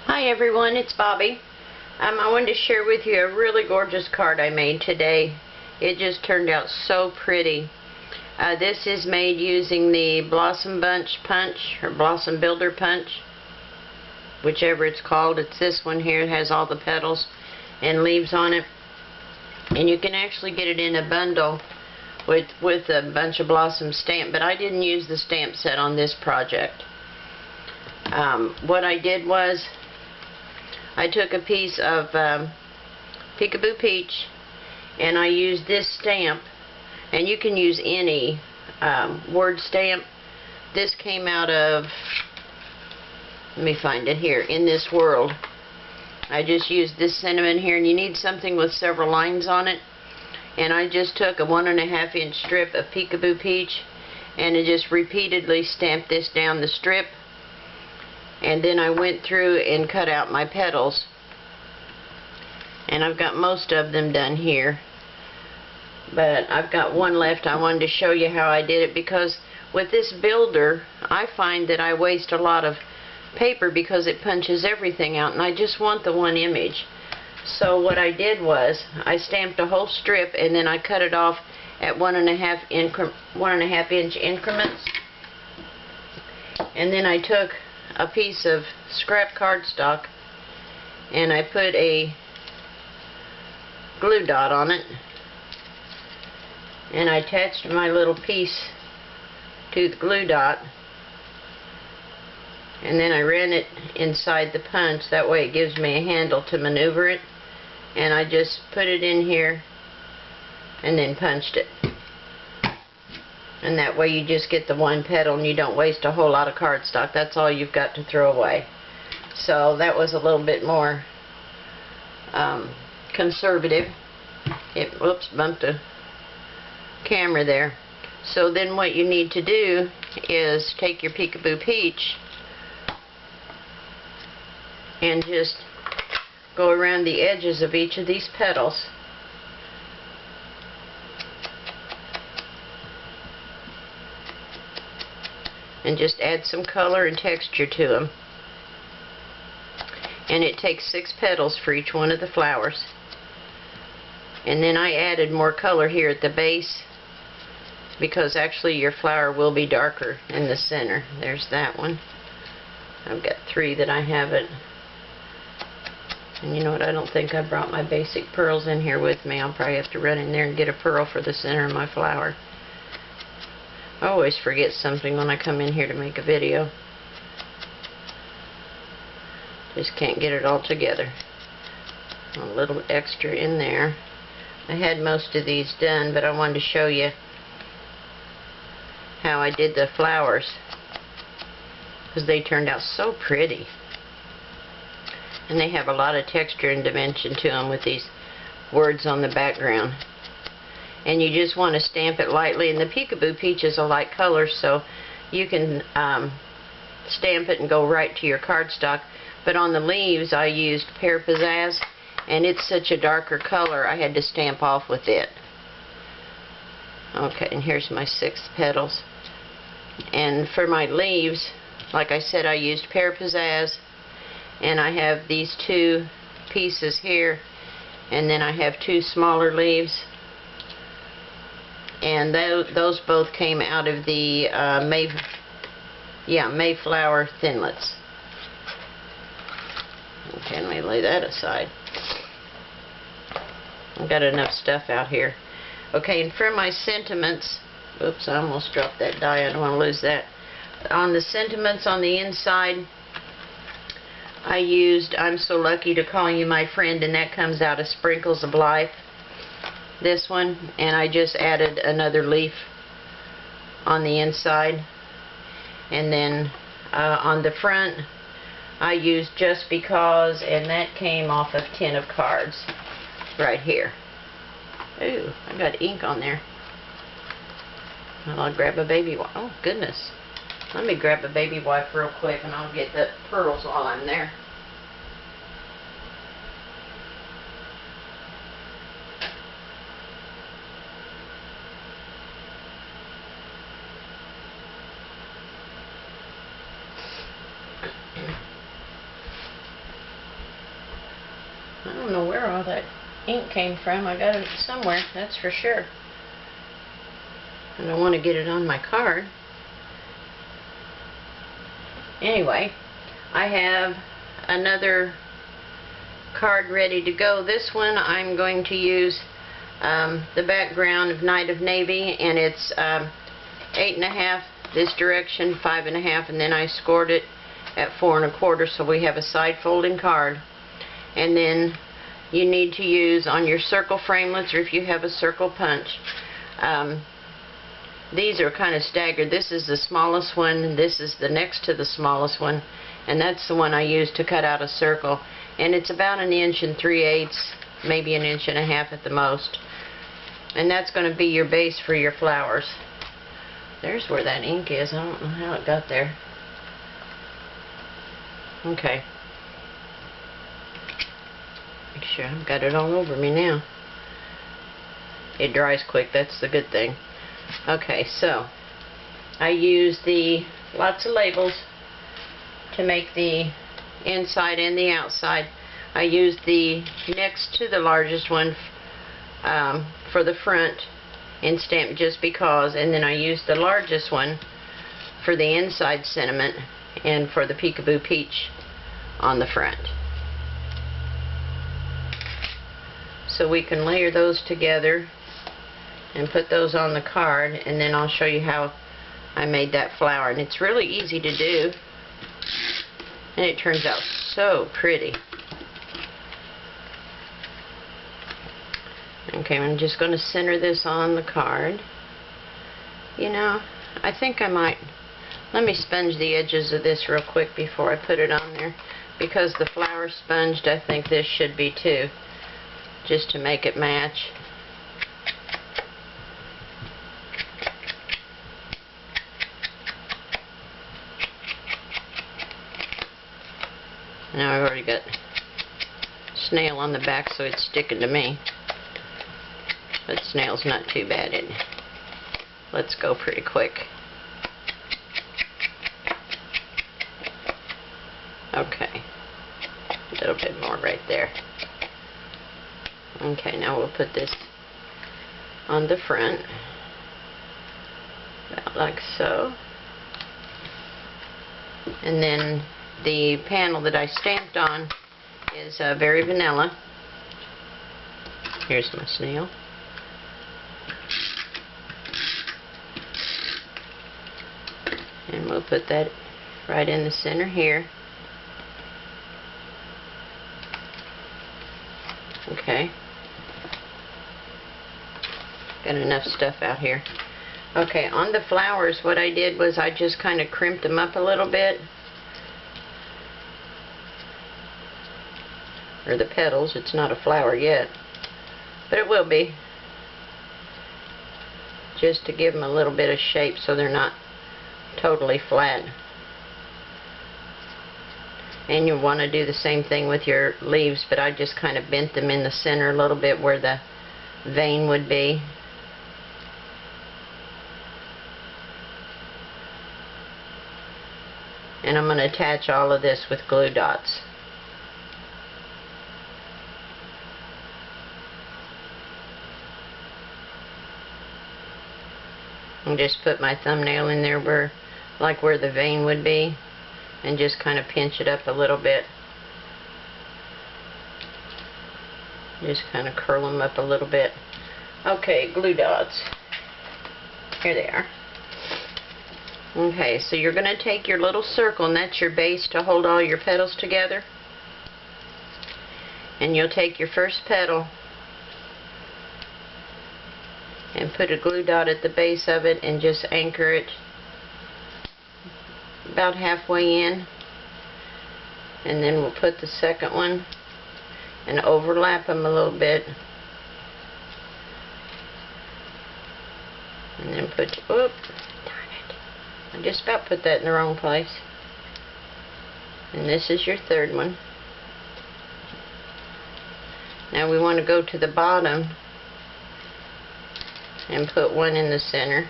Hi everyone, it's Bobby. I wanted to share with you a really gorgeous card I made today. It just turned out so pretty. This is made using the Blossom Bunch Punch, or Blossom Builder Punch, whichever it's called. It's this one here. It has all the petals and leaves on it. And you can actually get it in a bundle with a bunch of blossom stamp, but I didn't use the stamp set on this project. What I did was I took a piece of Peekaboo Peach and I used this stamp, and you can use any word stamp. This came out of, let me find it here, In This World. I just used this cinnamon here, and you need something with several lines on it, and I just took a 1.5 inch strip of Peekaboo Peach and I just repeatedly stamped this down the strip. And then I went through and cut out my petals. And I've got most of them done here. But I've got one left. I wanted to show you how I did it, because with this builder, I find that I waste a lot of paper because it punches everything out, and I just want the one image. So what I did was I stamped a whole strip, and then I cut it off at 1.5 inch increments. And then I took a piece of scrap cardstock and I put a glue dot on it, and I attached my little piece to the glue dot, and then I ran it inside the punch. That way it gives me a handle to maneuver it, and I just put it in here and then punched it. And that way you just get the one petal and you don't waste a whole lot of cardstock. That's all you've got to throw away. So that was a little bit more conservative. Whoops, bumped the camera there. So then what you need to do is take your Peekaboo Peach and just go around the edges of each of these petals. And just add some color and texture to them. And it takes 6 petals for each one of the flowers. And then I added more color here at the base, because actually your flower will be darker in the center. There's that one. I've got 3 that I haven't. And you know what, I don't think I brought my basic pearls in here with me. I'll probably have to run in there and get a pearl for the center of my flower. I always forget something when I come in here to make a video. Just can't get it all together. A little extra in there. I had most of these done, but I wanted to show you how I did the flowers, because they turned out so pretty. And they have a lot of texture and dimension to them with these words on the background. And you just want to stamp it lightly, and the Peekaboo Peach is a light color, so you can stamp it and go right to your cardstock. But on the leaves I used Pear Pizzazz, and it's such a darker color I had to stamp off with it. Okay, and here's my 6 petals. And for my leaves, like I said, I used Pear Pizzazz, and I have these 2 pieces here, and then I have 2 smaller leaves. And those both came out of the Mayflower Thinlits. Okay, let me lay that aside. I've got enough stuff out here. Okay, and for my sentiments, oops, I almost dropped that die. I don't want to lose that. On the sentiments on the inside, I used I'm So Lucky to Call You My Friend, and that comes out of Sprinkles of Life. This one, and I just added another leaf on the inside. And then on the front I used Just Because, and that came off of 10 of cards right here. Ooh, I got ink on there. Well, I'll grab a baby wipe. Oh goodness, let me grab a baby wipe real quick and I'll get the pearls while I'm there. I don't know where all that ink came from. I got it somewhere, that's for sure. I don't want to get it on my card. Anyway, I have another card ready to go. This one I'm going to use the background of Night of Navy, and it's 8.5 this direction, 5.5, and then I scored it at 4.25, so we have a side folding card. And then you need to use on your circle framelits, or if you have a circle punch, these are kind of staggered. This is the smallest one, this is the next to the smallest one, and that's the one I use to cut out a circle. And it's about 1 3/8 inches, maybe 1.5 inches at the most. And that's going to be your base for your flowers. There's where that ink is. I don't know how it got there. Okay. Make sure I've got it all over me now. It dries quick, that's the good thing. Okay, so I use the lots of labels to make the inside and the outside. I use the next to the largest one for the front and stamp just because, and then I use the largest one for the inside sentiment and for the Peekaboo Peach on the front. So we can layer those together and put those on the card, and then I'll show you how I made that flower. And it's really easy to do, and it turns out so pretty. Okay, I'm just going to center this on the card. You know, I think I might, let me sponge the edges of this real quick before I put it on there, because the flower sponged, I think this should be too, just to make it match. Now I've already got snail on the back, so it's sticking to me. But snail's not too bad. It lets go pretty quick. Okay. A little bit more right there. Okay, now we'll put this on the front. About like so. And then the panel that I stamped on is very vanilla. Here's my snail. And we'll put that right in the center here. Okay. Got enough stuff out here. Okay, on the flowers, what I did was I just kind of crimped them up a little bit. Or the petals. It's not a flower yet, but it will be. Just to give them a little bit of shape so they're not totally flat. And you'll want to do the same thing with your leaves, but I just kind of bent them in the center a little bit where the vein would be. And I'm going to attach all of this with glue dots. And just put my thumbnail in there where, like where the vein would be, and just kind of pinch it up a little bit. Just kind of curl them up a little bit. Okay, glue dots. Here they are. Okay, so you're going to take your little circle, and that's your base to hold all your petals together. And you'll take your first petal and put a glue dot at the base of it and just anchor it about halfway in. And then we'll put the second one and overlap them a little bit. And then put, oop, darn it. I just about put that in the wrong place. And this is your third one. Now we want to go to the bottom and put one in the center.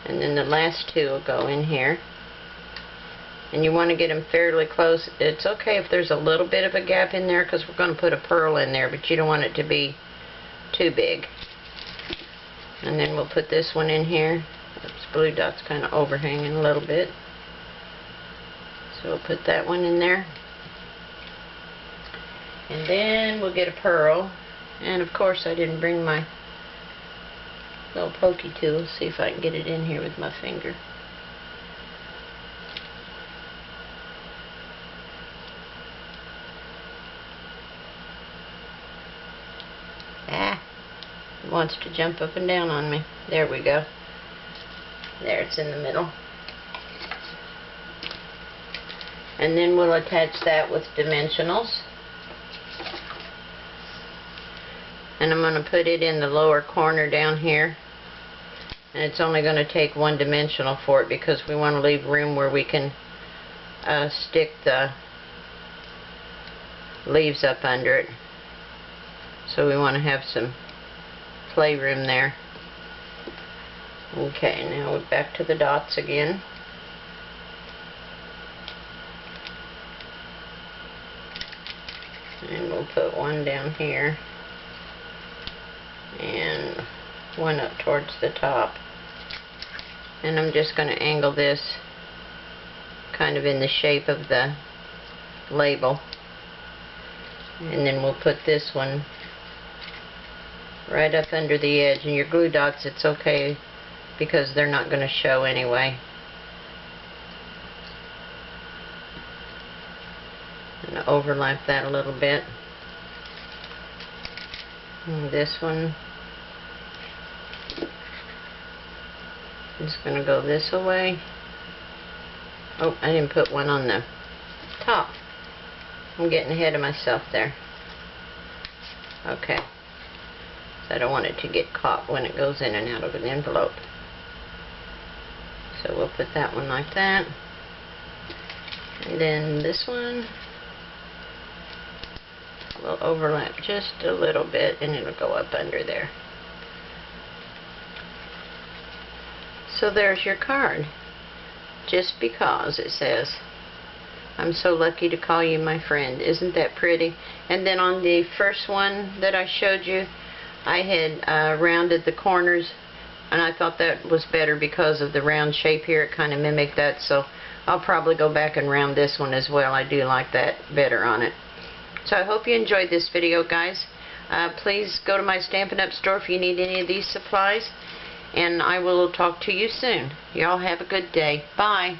And then the last two will go in here. And you want to get them fairly close. It's okay if there's a little bit of a gap in there because we're going to put a pearl in there, but you don't want it to be too big. And then we'll put this one in here. This blue dot's kind of overhanging a little bit. So we'll put that one in there. And then we'll get a pearl. And of course I didn't bring my little pokey tool. See if I can get it in here with my finger. It wants to jump up and down on me. There we go. There, it's in the middle. And then we'll attach that with dimensionals. And I'm going to put it in the lower corner down here. And it's only going to take one dimensional for it because we want to leave room where we can stick the leaves up under it. So we want to have some playroom there. Okay, now we're back to the dots again. And we'll put one down here and one up towards the top. And I'm just going to angle this kind of in the shape of the label. And then we'll put this one right up under the edge. And your glue dots, it's okay because they're not going to show anyway. And overlap that a little bit. And this one is going to go this way. Oh, I didn't put one on the top. I'm getting ahead of myself there. Okay. So I don't want it to get caught when it goes in and out of an envelope. So we'll put that one like that. And then this one will overlap just a little bit and it'll go up under there. So there's your card. Just because it says, "I'm so lucky to call you my friend." Isn't that pretty? And then on the first one that I showed you, I had rounded the corners, and I thought that was better because of the round shape here. It kind of mimicked that, so I'll probably go back and round this one as well. I do like that better on it. So I hope you enjoyed this video, guys. Please go to my Stampin' Up! Store if you need any of these supplies, and I will talk to you soon. Y'all have a good day. Bye.